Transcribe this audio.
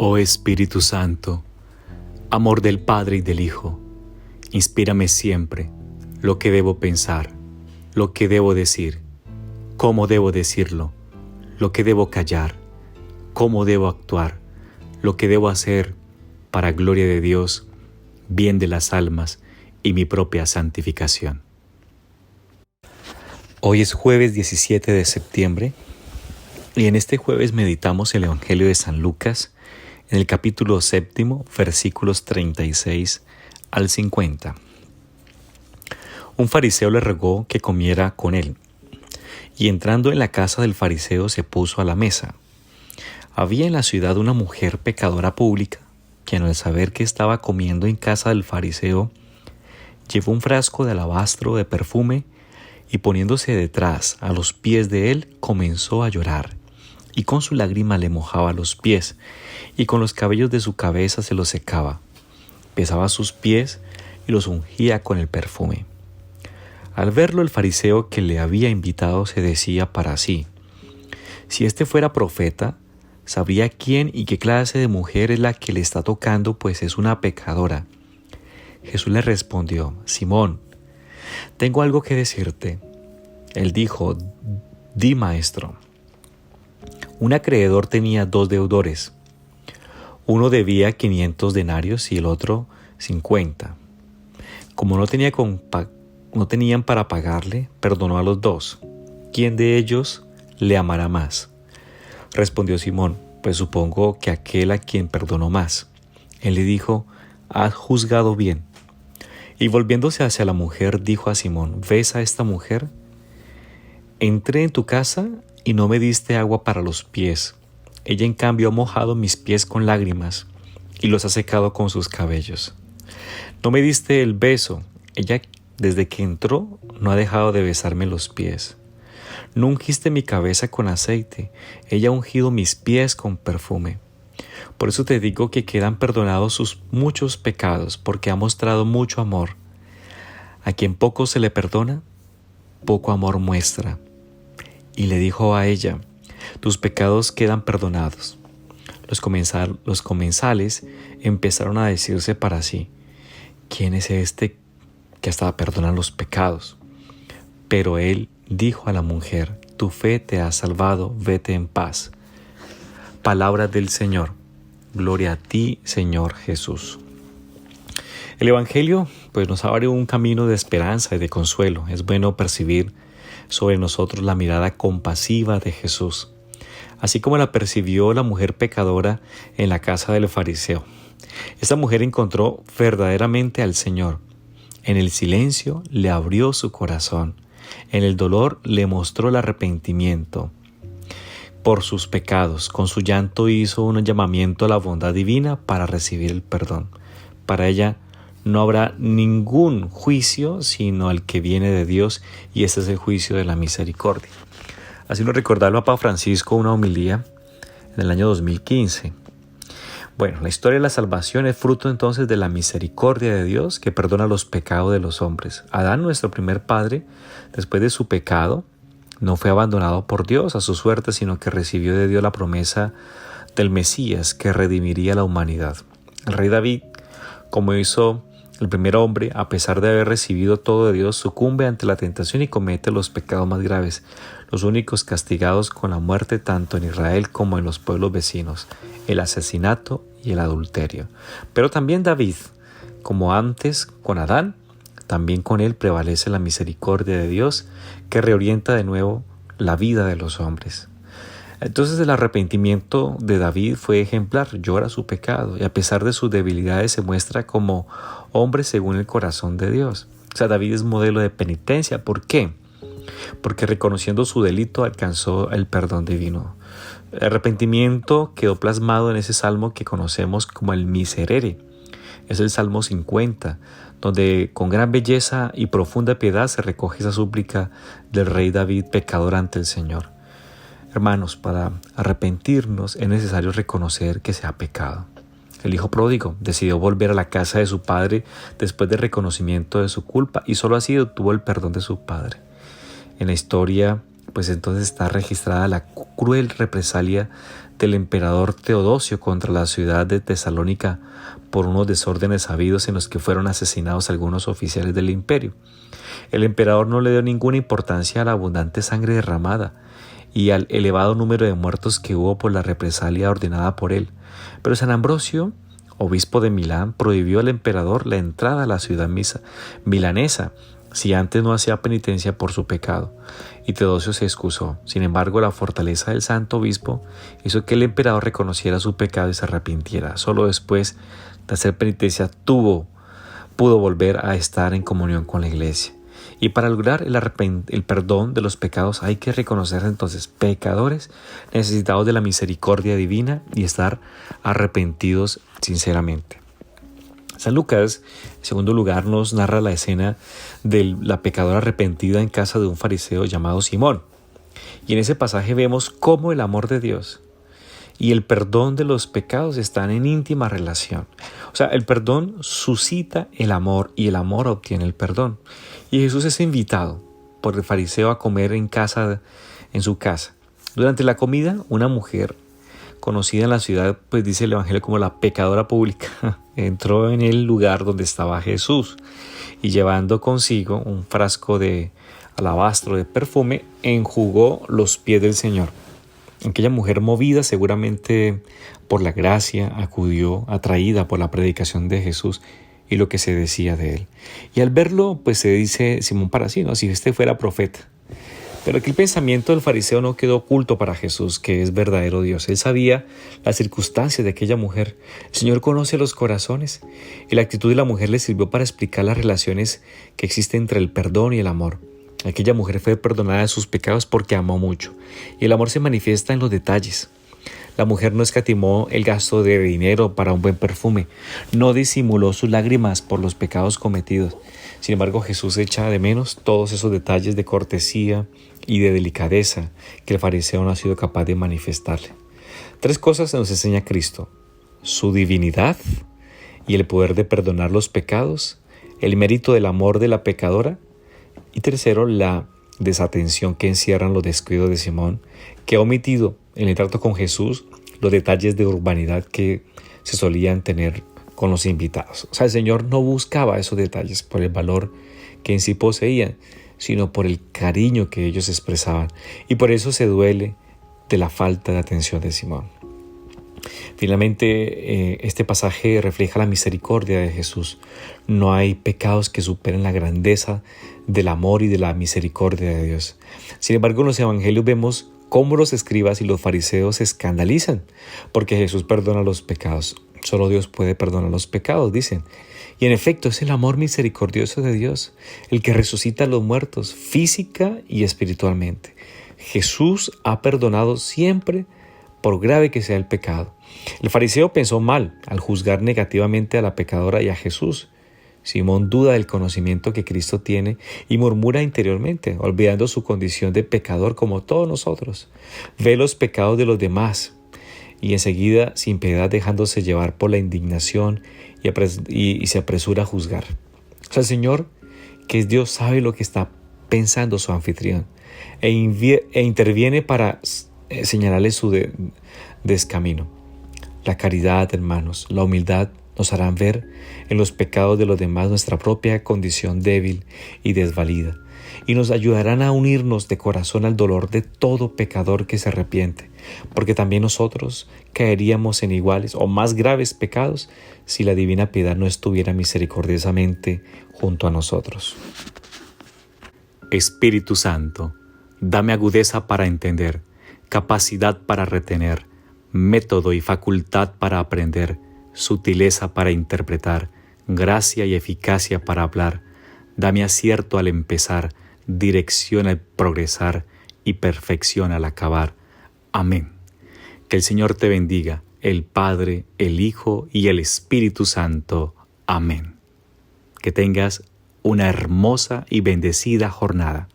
Oh Espíritu Santo, amor del Padre y del Hijo, inspírame siempre lo que debo pensar, lo que debo decir, cómo debo decirlo, lo que debo callar, cómo debo actuar, lo que debo hacer para gloria de Dios, bien de las almas y mi propia santificación. Hoy es jueves 17 de septiembre y en este jueves meditamos el Evangelio de San Lucas en el capítulo 7, versículos 36 al 50. Un fariseo le rogó que comiera con él, y entrando en la casa del fariseo se puso a la mesa. Había en la ciudad una mujer pecadora pública, quien al saber que estaba comiendo en casa del fariseo, llevó un frasco de alabastro de perfume y poniéndose detrás a los pies de él, comenzó a llorar, y con su lágrima le mojaba los pies, y con los cabellos de su cabeza se los secaba. Besaba sus pies y los ungía con el perfume. Al verlo, el fariseo que le había invitado se decía para sí: si este fuera profeta, sabría quién y qué clase de mujer es la que le está tocando, pues es una pecadora. Jesús le respondió: Simón, tengo algo que decirte. Él dijo: di, maestro. Un acreedor tenía 2 deudores. Uno debía 500 denarios y el otro 50. Como no tenían para pagarle, perdonó a los 2. ¿Quién de ellos le amará más? Respondió Simón: pues supongo que aquel a quien perdonó más. Él le dijo: has juzgado bien. Y volviéndose hacia la mujer, dijo a Simón: ¿ves a esta mujer? Entré en tu casa y no me diste agua para los pies. Ella en cambio ha mojado mis pies con lágrimas y los ha secado con sus cabellos. No me diste el beso. Ella desde que entró no ha dejado de besarme los pies. No ungiste mi cabeza con aceite. Ella ha ungido mis pies con perfume. Por eso te digo que quedan perdonados sus muchos pecados, porque ha mostrado mucho amor. A quien poco se le perdona, poco amor muestra. Y le dijo a ella: tus pecados quedan perdonados. Los comensales empezaron a decirse para sí: ¿quién es este que hasta perdona los pecados? Pero él dijo a la mujer: tu fe te ha salvado, vete en paz. Palabra del Señor. Gloria a ti, Señor Jesús. El Evangelio nos abre un camino de esperanza y de consuelo. Es bueno percibir sobre nosotros la mirada compasiva de Jesús, así como la percibió la mujer pecadora en la casa del fariseo. Esta mujer encontró verdaderamente al Señor. En el silencio le abrió su corazón. En el dolor le mostró el arrepentimiento por sus pecados. Con su llanto hizo un llamamiento a la bondad divina para recibir el perdón. Para ella no habrá ningún juicio sino el que viene de Dios, y este es el juicio de la misericordia. Así nos recordaba el Papa Francisco una homilía en el año 2015. La historia de la salvación es fruto entonces de la misericordia de Dios que perdona los pecados de los hombres. Adán, nuestro primer padre, después de su pecado, no fue abandonado por Dios a su suerte, sino que recibió de Dios la promesa del Mesías que redimiría a la humanidad. El rey David, como hizo el primer hombre, a pesar de haber recibido todo de Dios, sucumbe ante la tentación y comete los pecados más graves, los únicos castigados con la muerte tanto en Israel como en los pueblos vecinos: el asesinato y el adulterio. Pero también David, como antes con Adán, también con él prevalece la misericordia de Dios que reorienta de nuevo la vida de los hombres. Entonces el arrepentimiento de David fue ejemplar. Llora su pecado y a pesar de sus debilidades se muestra como hombre según el corazón de Dios. David es modelo de penitencia. ¿Por qué? Porque reconociendo su delito alcanzó el perdón divino. El arrepentimiento quedó plasmado en ese salmo que conocemos como el Miserere. Es el Salmo 50, donde con gran belleza y profunda piedad se recoge esa súplica del rey David, pecador ante el Señor. Hermanos, para arrepentirnos es necesario reconocer que se ha pecado. El hijo pródigo decidió volver a la casa de su padre después del reconocimiento de su culpa y solo así obtuvo el perdón de su padre. En la historia pues entonces está registrada la cruel represalia del emperador Teodosio contra la ciudad de Tesalónica por unos desórdenes habidos en los que fueron asesinados algunos oficiales del imperio. El emperador no le dio ninguna importancia a la abundante sangre derramada y al elevado número de muertos que hubo por la represalia ordenada por él. Pero San Ambrosio, obispo de Milán, prohibió al emperador la entrada a la ciudad milanesa si antes no hacía penitencia por su pecado, y Teodosio se excusó. Sin embargo, la fortaleza del santo obispo hizo que el emperador reconociera su pecado y se arrepintiera. Solo después de hacer penitencia pudo volver a estar en comunión con la iglesia. Y para lograr el perdón de los pecados hay que reconocerse entonces pecadores necesitados de la misericordia divina y estar arrepentidos sinceramente. San Lucas, en segundo lugar, nos narra la escena de la pecadora arrepentida en casa de un fariseo llamado Simón. Y en ese pasaje vemos cómo el amor de Dios y el perdón de los pecados están en íntima relación. O sea, el perdón suscita el amor y el amor obtiene el perdón. Y Jesús es invitado por el fariseo a comer en su casa. Durante la comida, una mujer conocida en la ciudad, pues dice el Evangelio como la pecadora pública, entró en el lugar donde estaba Jesús y llevando consigo un frasco de alabastro de perfume, enjugó los pies del Señor. Aquella mujer, movida seguramente por la gracia, acudió atraída por la predicación de Jesús y lo que se decía de él. Y al verlo, pues se dice Simón para sí, ¿no? Si este fuera profeta. Pero aquí el pensamiento del fariseo no quedó oculto para Jesús, que es verdadero Dios. Él sabía las circunstancias de aquella mujer. El Señor conoce los corazones y la actitud de la mujer le sirvió para explicar las relaciones que existen entre el perdón y el amor. Aquella mujer fue perdonada de sus pecados porque amó mucho. Y el amor se manifiesta en los detalles. La mujer no escatimó el gasto de dinero para un buen perfume. No disimuló sus lágrimas por los pecados cometidos. Sin embargo, Jesús echa de menos todos esos detalles de cortesía y de delicadeza que el fariseo no ha sido capaz de manifestarle. 3 cosas nos enseña Cristo: su divinidad y el poder de perdonar los pecados, el mérito del amor de la pecadora y tercero, la desatención que encierran los descuidos de Simón, que ha omitido en el trato con Jesús los detalles de urbanidad que se solían tener con los invitados. O sea, el Señor no buscaba esos detalles por el valor que en sí poseían, sino por el cariño que ellos expresaban. Y por eso se duele de la falta de atención de Simón. Finalmente, este pasaje refleja la misericordia de Jesús. No hay pecados que superen la grandeza del amor y de la misericordia de Dios. Sin embargo, en los evangelios vemos cómo los escribas y los fariseos se escandalizan porque Jesús perdona los pecados. Solo Dios puede perdonar los pecados, dicen. Y en efecto, es el amor misericordioso de Dios el que resucita a los muertos física y espiritualmente. Jesús ha perdonado siempre, por grave que sea el pecado. El fariseo pensó mal al juzgar negativamente a la pecadora y a Jesús. Simón duda del conocimiento que Cristo tiene y murmura interiormente, olvidando su condición de pecador como todos nosotros. Ve los pecados de los demás y enseguida, sin piedad, dejándose llevar por la indignación y se apresura a juzgar. O sea, el Señor, que es Dios, sabe lo que está pensando su anfitrión e interviene para señalarle su descamino. La caridad, hermanos, la humildad nos harán ver en los pecados de los demás nuestra propia condición débil y desvalida, y nos ayudarán a unirnos de corazón al dolor de todo pecador que se arrepiente, porque también nosotros caeríamos en iguales o más graves pecados si la divina piedad no estuviera misericordiosamente junto a nosotros. Espíritu Santo, dame agudeza para entender, capacidad para retener, método y facultad para aprender, sutileza para interpretar, gracia y eficacia para hablar. Dame acierto al empezar, dirección al progresar y perfección al acabar. Amén. Que el Señor te bendiga, el Padre, el Hijo y el Espíritu Santo. Amén. Que tengas una hermosa y bendecida jornada.